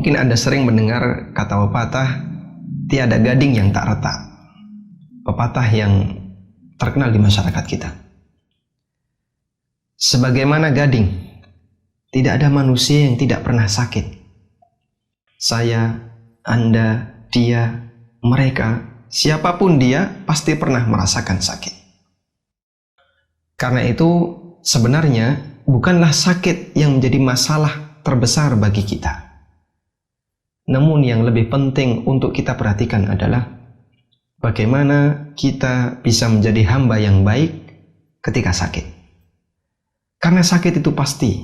Mungkin Anda sering mendengar kata pepatah, tiada gading yang tak retak. Pepatah yang terkenal di masyarakat kita. Sebagaimana gading, tidak ada manusia yang tidak pernah sakit. Saya, Anda, dia, mereka, siapapun dia pasti pernah merasakan sakit. Karena itu sebenarnya bukanlah sakit yang menjadi masalah terbesar bagi kita. Namun yang lebih penting untuk kita perhatikan adalah bagaimana kita bisa menjadi hamba yang baik ketika sakit. Karena sakit itu pasti.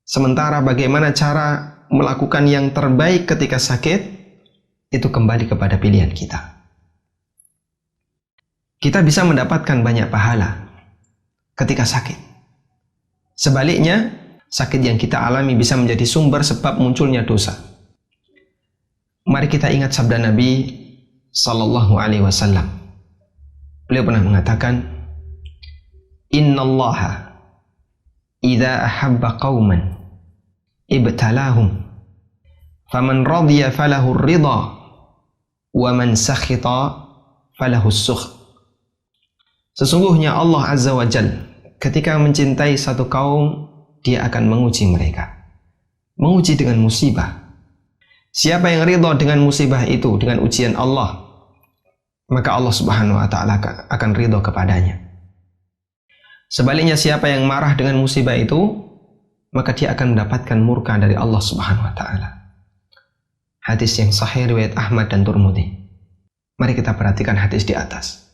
Sementara bagaimana cara melakukan yang terbaik ketika sakit, itu kembali kepada pilihan kita. Kita bisa mendapatkan banyak pahala ketika sakit. Sebaliknya, sakit yang kita alami bisa menjadi sumber sebab munculnya dosa. Mari kita ingat sabda Nabi Sallallahu Alaihi Wasallam. Beliau pernah mengatakan, Innallaha idza ahabba qauman ibtalahum faman radiya falahu ridha wa man sakhita falahu sukh. Sesungguhnya Allah Azza wa Jalla ketika mencintai satu kaum, dia akan menguji mereka. Menguji dengan musibah. Siapa yang ridha dengan musibah itu, dengan ujian Allah, maka Allah Subhanahu wa Ta'ala akan ridha kepadanya. Sebaliknya siapa yang marah dengan musibah itu, maka dia akan mendapatkan murka dari Allah Subhanahu wa Ta'ala. Hadis yang sahih riwayat Ahmad dan Tirmidzi. Mari kita perhatikan hadis di atas.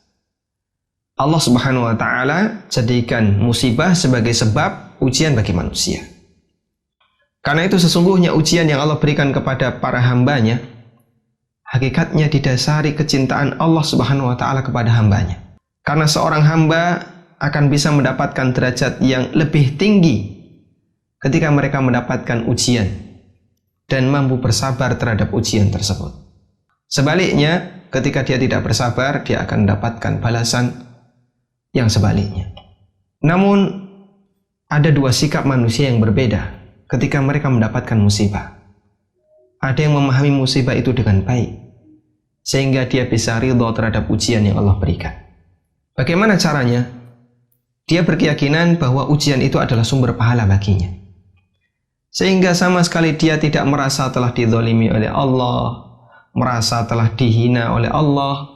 Allah Subhanahu wa Ta'ala jadikan musibah sebagai sebab ujian bagi manusia. Karena itu sesungguhnya ujian yang Allah berikan kepada para hambanya, hakikatnya didasari kecintaan Allah Subhanahu wa Ta'ala kepada hambanya. Karena seorang hamba akan bisa mendapatkan derajat yang lebih tinggi ketika mereka mendapatkan ujian dan mampu bersabar terhadap ujian tersebut. Sebaliknya, ketika dia tidak bersabar, dia akan mendapatkan balasan yang sebaliknya. Namun, ada dua sikap manusia yang berbeda ketika mereka mendapatkan musibah. Ada yang memahami musibah itu dengan baik, sehingga dia bisa ridha terhadap ujian yang Allah berikan. Bagaimana caranya? Dia berkeyakinan bahwa ujian itu adalah sumber pahala baginya. Sehingga sama sekali dia tidak merasa telah dizalimi oleh Allah, merasa telah dihina oleh Allah.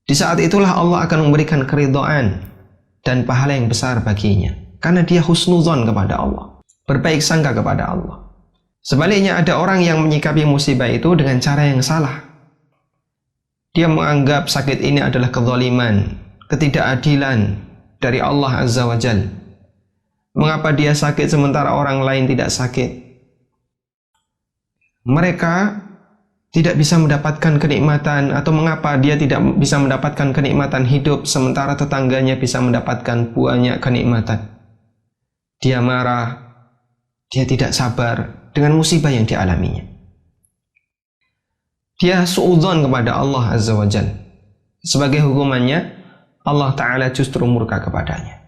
Di saat itulah Allah akan memberikan keridhaan dan pahala yang besar baginya. Karena dia husnuzon kepada Allah, berbaik sangka kepada Allah. Sebaliknya ada orang yang menyikapi musibah itu dengan cara yang salah. Dia menganggap sakit ini adalah kezaliman, ketidakadilan dari Allah Azza wa Jalla. Mengapa dia sakit sementara orang lain tidak sakit? Mereka tidak bisa mendapatkan kenikmatan, atau mengapa dia tidak bisa mendapatkan kenikmatan hidup sementara tetangganya bisa mendapatkan banyak kenikmatan. Dia marah, dia tidak sabar dengan musibah yang dialaminya. Dia suudzon kepada Allah Azza wa Jalla. Sebagai hukumannya, Allah Ta'ala justru murka kepadanya.